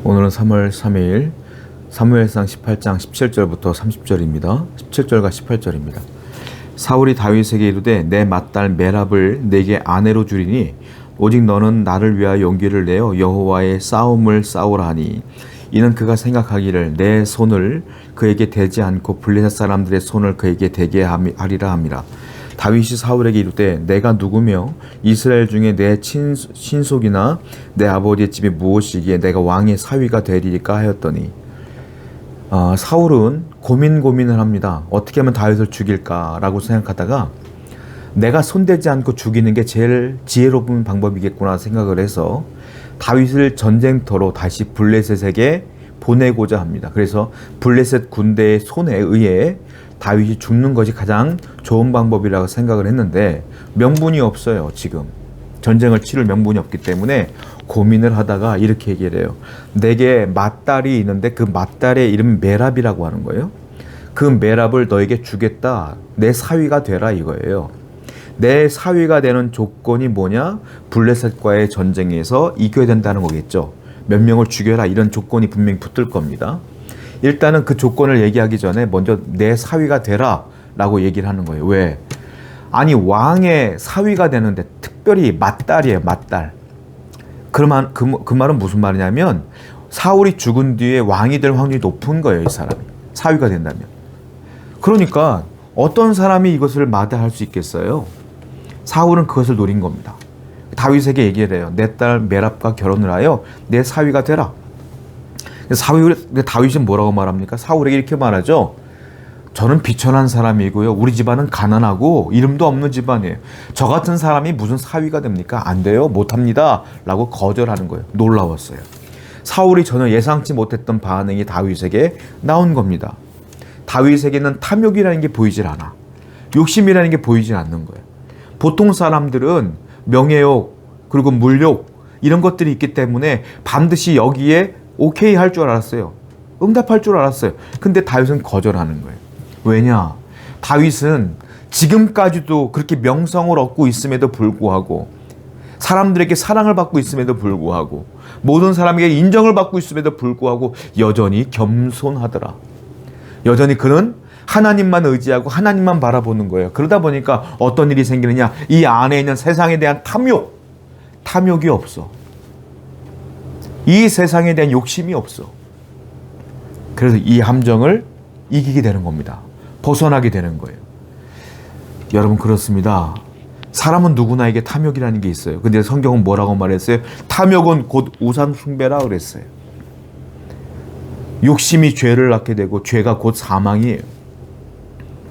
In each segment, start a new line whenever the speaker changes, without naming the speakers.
오늘은 3월 3일 사무엘상 18장 17절부터 30절입니다. 17절과 18절입니다. 사울이 다윗에게 이르되 내 맏딸 메랍을 내게 아내로 주리니 오직 너는 나를 위하여 용기를 내어 여호와의 싸움을 싸우라 하니 이는 그가 생각하기를 내 손을 그에게 대지 않고 블레셋 사람들의 손을 그에게 대게 하리라 함이라. 다윗이 사울에게 이르되 내가 누구며 이스라엘 중에 내 친속이나 내 아버지의 집이 무엇이기에 내가 왕의 사위가 되리까 하였더니 사울은 고민을 합니다. 어떻게 하면 다윗을 죽일까라고 생각하다가 내가 손대지 않고 죽이는 게 제일 지혜로운 방법이겠구나 생각을 해서 다윗을 전쟁터로 다시 블레셋에게 보내고자 합니다. 그래서 블레셋 군대의 손에 의해 다윗이 죽는 것이 가장 좋은 방법이라고 생각을 했는데 명분이 없어요. 지금 전쟁을 치를 명분이 없기 때문에 고민을 하다가 이렇게 얘기를 해요. 내게 맏딸이 있는데 그 맏딸의 이름이 메랍이라고 하는 거예요. 그 메랍을 너에게 주겠다. 내 사위가 되라 이거예요. 내 사위가 되는 조건이 뭐냐? 블레셋과의 전쟁에서 이겨야 된다는 거겠죠. 몇 명을 죽여라 이런 조건이 분명히 붙을 겁니다. 일단은 그 조건을 얘기하기 전에 먼저 내 사위가 되라 라고 얘기를 하는 거예요. 왜? 아니 왕의 사위가 되는데 특별히 맏딸이에요. 맏딸. 그러면 그 말은 무슨 말이냐면 사울이 죽은 뒤에 왕이 될 확률이 높은 거예요. 이 사람이. 사위가 된다면. 그러니까 어떤 사람이 이것을 마다할 수 있겠어요? 사울은 그것을 노린 겁니다. 다윗에게 얘기를 해요. 내 딸 메랍과 결혼을 하여 내 사위가 되라. 다윗은 뭐라고 말합니까? 사울에게 이렇게 말하죠. 저는 비천한 사람이고요. 우리 집안은 가난하고 이름도 없는 집안이에요. 저 같은 사람이 무슨 사위가 됩니까? 안 돼요. 못합니다. 라고 거절하는 거예요. 놀라웠어요. 사울이 전혀 예상치 못했던 반응이 다윗에게 나온 겁니다. 다윗에게는 탐욕이라는 게 보이질 않아. 욕심이라는 게 보이질 않는 거예요. 보통 사람들은 명예욕 그리고 물욕 이런 것들이 있기 때문에 반드시 여기에 오케이 할 줄 알았어요. 응답할 줄 알았어요. 근데 다윗은 거절하는 거예요. 왜냐? 다윗은 지금까지도 그렇게 명성을 얻고 있음에도 불구하고 사람들에게 사랑을 받고 있음에도 불구하고 모든 사람에게 인정을 받고 있음에도 불구하고 여전히 겸손하더라. 여전히 그는 하나님만 의지하고 하나님만 바라보는 거예요. 그러다 보니까 어떤 일이 생기느냐? 이 안에 있는 세상에 대한 탐욕이 없어. 이 세상에 대한 욕심이 없어. 그래서 이 함정을 이기게 되는 겁니다. 벗어나게 되는 거예요. 여러분 그렇습니다. 사람은 누구나에게 탐욕이라는 게 있어요. 근데 성경은 뭐라고 말했어요? 탐욕은 곧 우상 숭배라 그랬어요. 욕심이 죄를 낳게 되고 죄가 곧 사망이에요.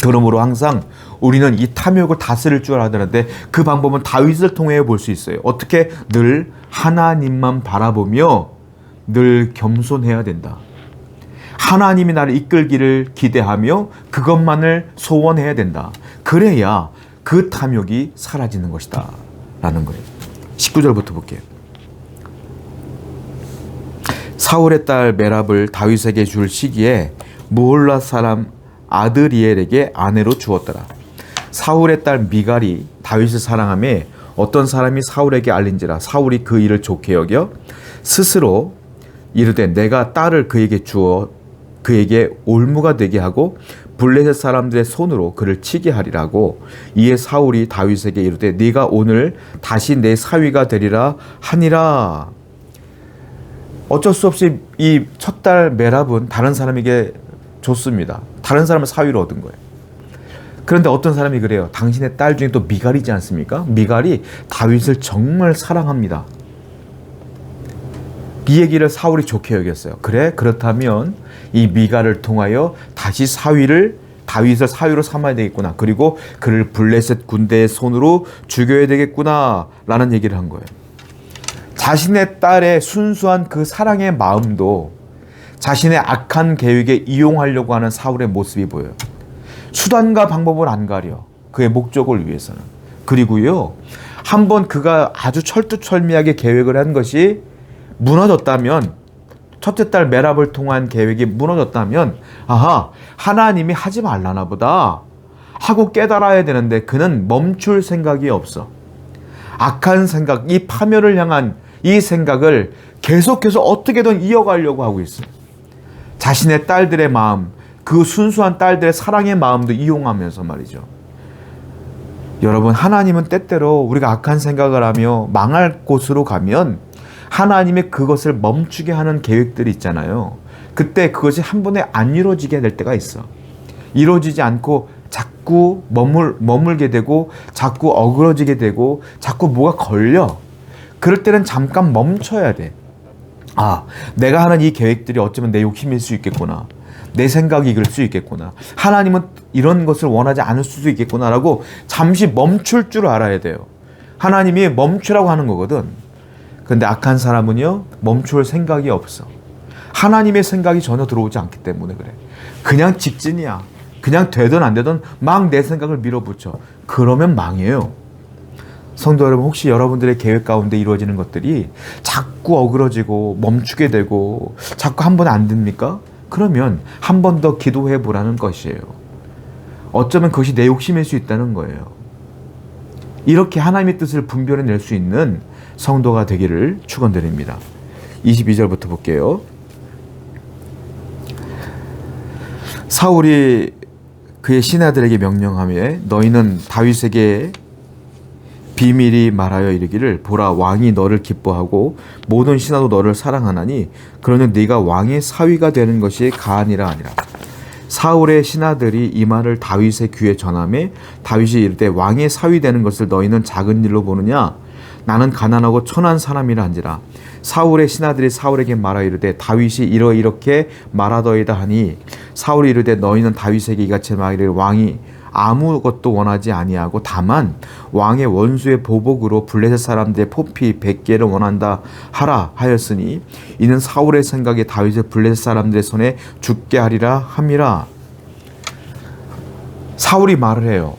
그러므로 항상 우리는 이 탐욕을 다스릴 줄 알았는데 그 방법은 다윗을 통해 볼 수 있어요. 어떻게? 늘 하나님만 바라보며 늘 겸손해야 된다. 하나님이 나를 이끌기를 기대하며 그것만을 소원해야 된다. 그래야 그 탐욕이 사라지는 것이다 라는 거예요. 19절부터 볼게요. 사울의 딸 메랍을 다윗에게 줄 시기에 무홀랏 사람 아드리엘에게 아내로 주었더라. 사울의 딸 미갈이 다윗을 사랑하며 어떤 사람이 사울에게 알린지라 사울이 그 일을 좋게 여겨 스스로 이르되 내가 딸을 그에게 주어 그에게 올무가 되게 하고 블레셋 사람들의 손으로 그를 치게 하리라고. 이에 사울이 다윗에게 이르되 네가 오늘 다시 내 사위가 되리라 하니라. 어쩔 수 없이 이 첫 딸 메랍은 다른 사람에게 줬습니다. 다른 사람을 사위로 얻은 거예요. 그런데 어떤 사람이 그래요. 당신의 딸 중에 또 미갈이지 않습니까? 미갈이 다윗을 정말 사랑합니다. 이 얘기를 사울이 좋게 여겼어요. 그래? 그렇다면 이 미갈을 통하여 다시 다윗을 사위로 삼아야 되겠구나. 그리고 그를 블레셋 군대의 손으로 죽여야 되겠구나 라는 얘기를 한 거예요. 자신의 딸의 순수한 그 사랑의 마음도 자신의 악한 계획에 이용하려고 하는 사울의 모습이 보여요. 수단과 방법을 안 가려. 그의 목적을 위해서는. 그리고요. 한번 그가 아주 철두철미하게 계획을 한 것이 무너졌다면, 첫째 딸 메랍을 통한 계획이 무너졌다면 하나님이 하지 말라나 보다 하고 깨달아야 되는데 그는 멈출 생각이 없어. 악한 생각, 이 파멸을 향한 이 생각을 계속해서 어떻게든 이어가려고 하고 있어요. 자신의 딸들의 마음, 그 순수한 딸들의 사랑의 마음도 이용하면서 말이죠. 여러분, 하나님은 때때로 우리가 악한 생각을 하며 망할 곳으로 가면 하나님의 그것을 멈추게 하는 계획들이 있잖아요. 그때 그것이 한 번에 안 이루어지게 될 때가 있어. 이루어지지 않고 자꾸 머물게 되고 자꾸 어그러지게 되고 자꾸 뭐가 걸려. 그럴 때는 잠깐 멈춰야 돼. 아, 내가 하는 이 계획들이 어쩌면 내 욕심일 수 있겠구나. 내 생각이 이길 수 있겠구나. 하나님은 이런 것을 원하지 않을 수도 있겠구나라고 잠시 멈출 줄 알아야 돼요. 하나님이 멈추라고 하는 거거든. 근데 악한 사람은요, 멈출 생각이 없어. 하나님의 생각이 전혀 들어오지 않기 때문에 그래. 그냥 직진이야. 그냥 되든 안 되든 막 내 생각을 밀어붙여. 그러면 망해요. 성도 여러분, 혹시 여러분들의 계획 가운데 이루어지는 것들이 자꾸 어그러지고 멈추게 되고 자꾸 한 번에 안 됩니까? 그러면 한 번 더 기도해 보라는 것이에요. 어쩌면 그것이 내 욕심일 수 있다는 거예요. 이렇게 하나님의 뜻을 분별해낼 수 있는 성도가 되기를 축원드립니다. 22절부터 볼게요. 사울이 그의 신하들에게 명령하며 너희는 다윗에게 비밀이 말하여 이르기를 보라 왕이 너를 기뻐하고 모든 신하도 너를 사랑하나니 그러면 네가 왕의 사위가 되는 것이 가하니라 하니라. 사울의 신하들이 이 말을 다윗의 귀에 전하매 다윗이 이르되 왕의 사위 되는 것을 너희는 작은 일로 보느냐 나는 가난하고 천한 사람이라 한지라. 사울의 신하들이 사울에게 말하여 이르되 다윗이 이렇게 말하더이다 하니 사울이 이르되 너희는 다윗에게 이같이 말하기를 왕이 아무것도 원하지 아니하고 다만 왕의 원수의 보복으로 블레셋 사람들의 포피 100개를 원한다 하라 하였으니 이는 사울의 생각에 다윗을 블레셋 사람들의 손에 죽게 하리라 함이라. 사울이 말을 해요.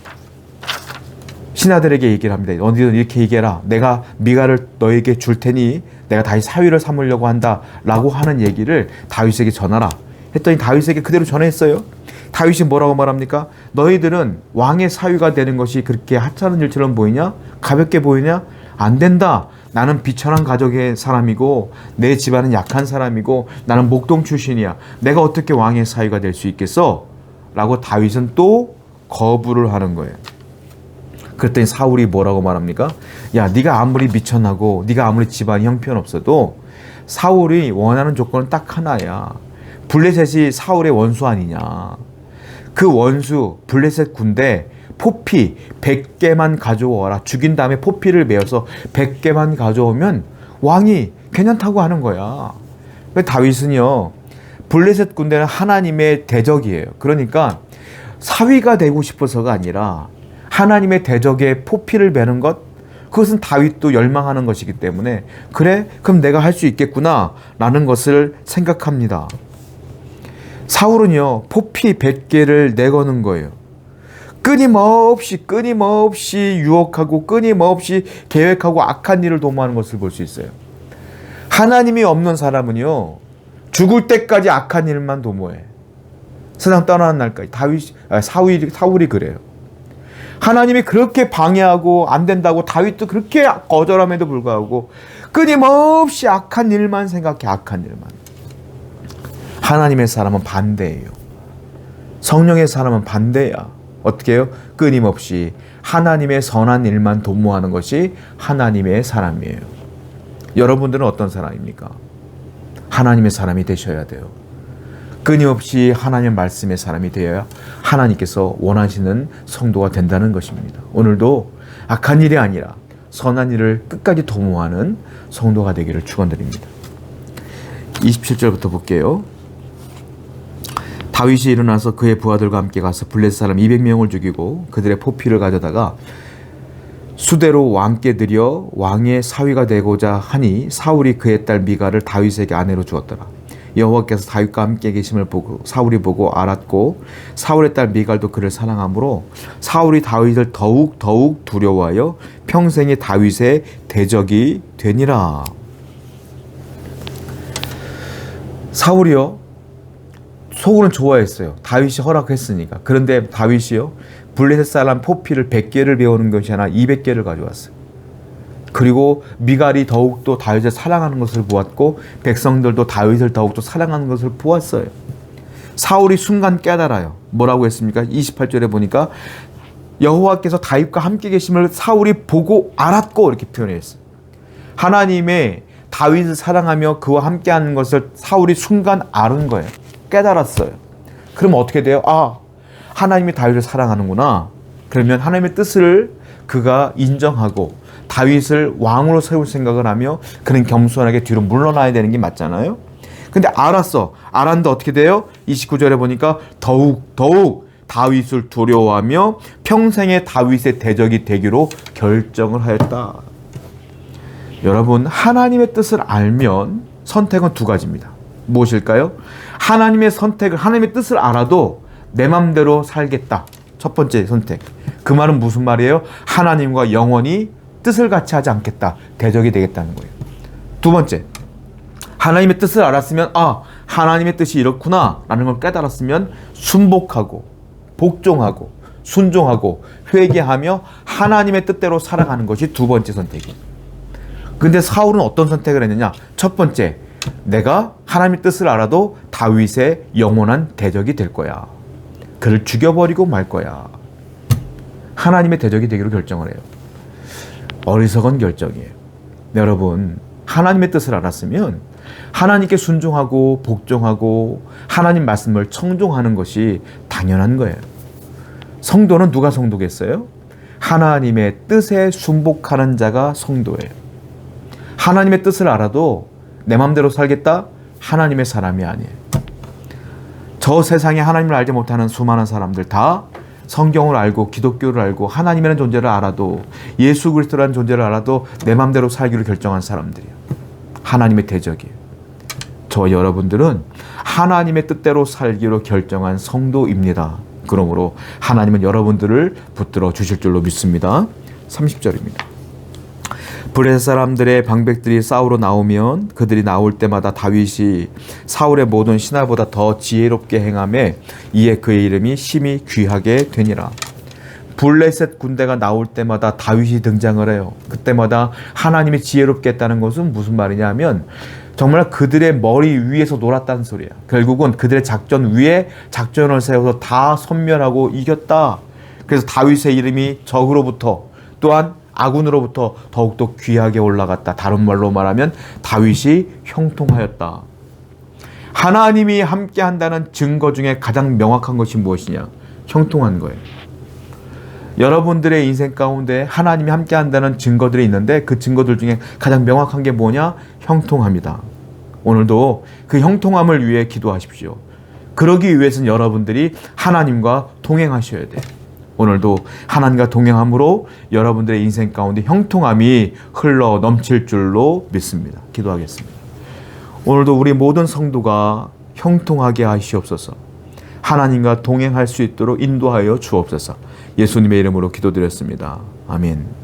신하들에게 얘기를 합니다. 너희들 이렇게 얘기해라. 내가 미갈을 너에게 줄 테니 내가 다시 사위를 삼으려고 한다 라고 하는 얘기를 다윗에게 전하라 했더니 다윗에게 그대로 전했어요. 다윗이 뭐라고 말합니까? 너희들은 왕의 사위가 되는 것이 그렇게 하찮은 일처럼 보이냐? 가볍게 보이냐? 안 된다. 나는 비천한 가족의 사람이고 내 집안은 약한 사람이고 나는 목동 출신이야. 내가 어떻게 왕의 사위가 될 수 있겠어? 라고 다윗은 또 거부를 하는 거예요. 그랬더니 사울이 뭐라고 말합니까? 야, 네가 아무리 미천하고 네가 아무리 집안이 형편없어도 사울이 원하는 조건은 딱 하나야. 블레셋이 사울의 원수 아니냐. 그 원수 블레셋 군대 포피 100개만 가져와라. 죽인 다음에 포피를 메어서 100개만 가져오면 왕이 괜찮다고 하는 거야. 다윗은요, 블레셋 군대는 하나님의 대적이에요. 그러니까 사위가 되고 싶어서가 아니라 하나님의 대적에 포피를 베는 것, 그것은 다윗도 열망하는 것이기 때문에 그래? 그럼 내가 할 수 있겠구나 라는 것을 생각합니다. 사울은요, 포피 100개를 내거는 거예요. 끊임없이 유혹하고 끊임없이 계획하고 악한 일을 도모하는 것을 볼 수 있어요. 하나님이 없는 사람은요, 죽을 때까지 악한 일만 도모해. 세상 떠나는 날까지. 사울이 그래요. 하나님이 그렇게 방해하고 안 된다고 다윗도 그렇게 거절함에도 불구하고 끊임없이 악한 일만 생각해. 악한 일만. 하나님의 사람은 반대예요. 성령의 사람은 반대야. 어떻게 해요? 끊임없이 하나님의 선한 일만 도모하는 것이 하나님의 사람이에요. 여러분들은 어떤 사람입니까? 하나님의 사람이 되셔야 돼요. 끊임없이 하나님의 말씀의 사람이 되어야 하나님께서 원하시는 성도가 된다는 것입니다. 오늘도 악한 일이 아니라 선한 일을 끝까지 도모하는 성도가 되기를 축원드립니다. 27절부터 볼게요. 다윗이 일어나서 그의 부하들과 함께 가서 블레셋 사람 200명을 죽이고 그들의 포피를 가져다가 수대로 왕께 드려 왕의 사위가 되고자 하니 사울이 그의 딸 미갈을 다윗에게 아내로 주었더라. 여호와께서 다윗과 함께 계심을 보고 사울이 보고 알았고 사울의 딸 미갈도 그를 사랑하므로 사울이 다윗을 더욱 두려워하여 평생에 다윗의 대적이 되니라. 사울이요, 속으로는 좋아했어요. 다윗이 허락했으니까. 그런데 다윗이요, 블레셋 사람 포피를 100개를 배우는 것이 아니라 200개를 가져왔어요. 그리고 미갈이 더욱더 다윗을 사랑하는 것을 보았고 백성들도 다윗을 더욱더 사랑하는 것을 보았어요. 사울이 순간 깨달아요. 뭐라고 했습니까? 28절에 보니까 여호와께서 다윗과 함께 계심을 사울이 보고 알았고 이렇게 표현했어요. 하나님의 다윗을 사랑하며 그와 함께하는 것을 사울이 순간 알은 거예요. 깨달았어요. 그럼 어떻게 돼요? 아, 하나님이 다윗을 사랑하는구나. 그러면 하나님의 뜻을 그가 인정하고 다윗을 왕으로 세울 생각을 하며 그는 겸손하게 뒤로 물러나야 되는 게 맞잖아요. 근데 알았는데 어떻게 돼요? 29절에 보니까 더욱 다윗을 두려워하며 평생의 다윗의 대적이 되기로 결정을 하였다. 여러분, 하나님의 뜻을 알면 선택은 두 가지입니다. 무엇일까요? 하나님의 뜻을 알아도 내 맘대로 살겠다. 첫 번째 선택. 그 말은 무슨 말이에요? 하나님과 영원히 뜻을 같이 하지 않겠다. 대적이 되겠다는 거예요. 두 번째, 하나님의 뜻을 알았으면 하나님의 뜻이 이렇구나 라는 걸 깨달았으면 순복하고 복종하고 순종하고 회개하며 하나님의 뜻대로 살아가는 것이 두 번째 선택이에요. 근데 사울은 어떤 선택을 했느냐? 첫 번째, 내가 하나님의 뜻을 알아도 다윗의 영원한 대적이 될 거야. 그를 죽여버리고 말 거야. 하나님의 대적이 되기로 결정을 해요. 어리석은 결정이에요. 여러분, 하나님의 뜻을 알았으면 하나님께 순종하고 복종하고 하나님 말씀을 청종하는 것이 당연한 거예요. 성도는 누가 성도겠어요? 하나님의 뜻에 순복하는 자가 성도예요. 하나님의 뜻을 알아도 내 마음대로 살겠다? 하나님의 사람이 아니에요. 저 세상에 하나님을 알지 못하는 수많은 사람들 다 성경을 알고 기독교를 알고 하나님이라는 존재를 알아도 예수 그리스도라는 존재를 알아도 내 마음대로 살기로 결정한 사람들이에요. 하나님의 대적이에요. 저와 여러분들은 하나님의 뜻대로 살기로 결정한 성도입니다. 그러므로 하나님은 여러분들을 붙들어 주실 줄로 믿습니다. 30절입니다. 블레셋 사람들의 방백들이 싸우러 나오면 그들이 나올 때마다 다윗이 사울의 모든 신하보다 더 지혜롭게 행하매 이에 그의 이름이 심히 귀하게 되니라. 블레셋 군대가 나올 때마다 다윗이 등장을 해요. 그때마다 하나님이 지혜롭게 했다는 것은 무슨 말이냐 하면 정말 그들의 머리 위에서 놀았다는 소리야. 결국은 그들의 작전 위에 작전을 세워서 다 섬멸하고 이겼다. 그래서 다윗의 이름이 적으로부터 또한 아군으로부터 더욱더 귀하게 올라갔다. 다른 말로 말하면 다윗이 형통하였다. 하나님이 함께한다는 증거 중에 가장 명확한 것이 무엇이냐? 형통한 거예요. 여러분들의 인생 가운데 하나님이 함께한다는 증거들이 있는데 그 증거들 중에 가장 명확한 게 뭐냐? 형통합니다. 오늘도 그 형통함을 위해 기도하십시오. 그러기 위해서는 여러분들이 하나님과 동행하셔야 돼요. 오늘도 하나님과 동행함으로 여러분들의 인생 가운데 형통함이 흘러 넘칠 줄로 믿습니다. 기도하겠습니다. 오늘도 우리 모든 성도가 형통하게 하시옵소서. 하나님과 동행할 수 있도록 인도하여 주옵소서. 예수님의 이름으로 기도드렸습니다. 아멘.